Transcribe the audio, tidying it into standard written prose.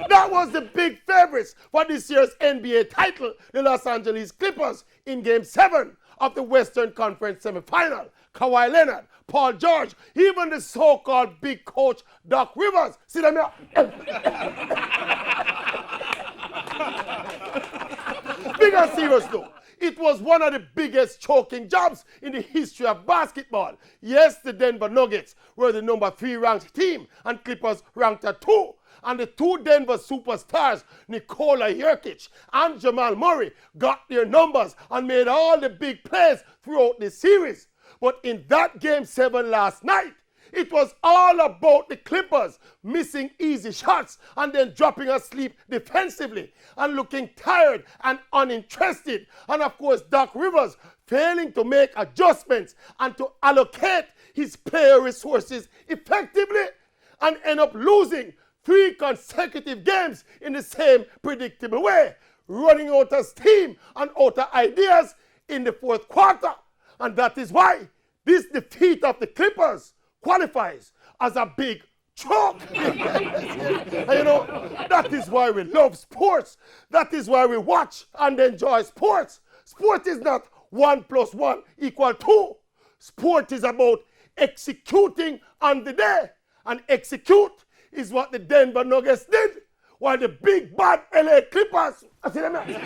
That was the big favorites for this year's NBA title, the Los Angeles Clippers, in Game 7 of the Western Conference semifinal. Kawhi Leonard, Paul George, even the so-called big coach Doc Rivers. See them here? Big and serious though. It was one of the biggest choking jobs in the history of basketball. Yes, the Denver Nuggets were the number 3 ranked team and Clippers ranked at 2. And the 2 Denver superstars, Nikola Jokic and Jamal Murray, got their numbers and made all the big plays throughout the series. But in that Game 7 last night, it was all about the Clippers missing easy shots and then dropping asleep defensively and looking tired and uninterested. And of course, Doc Rivers failing to make adjustments and to allocate his player resources effectively and end up losing 3 consecutive games in the same predictable way, running out of steam and out of ideas in the 4th quarter. And that is why this defeat of the Clippers qualifies as a big choke. And you know, that is why we love sports. That is why we watch and enjoy sports. Sport is not 1 + 1 = 2. Sport is about executing on the day. And execute is what the Denver Nuggets did, while the big bad LA Clippers, I see them here.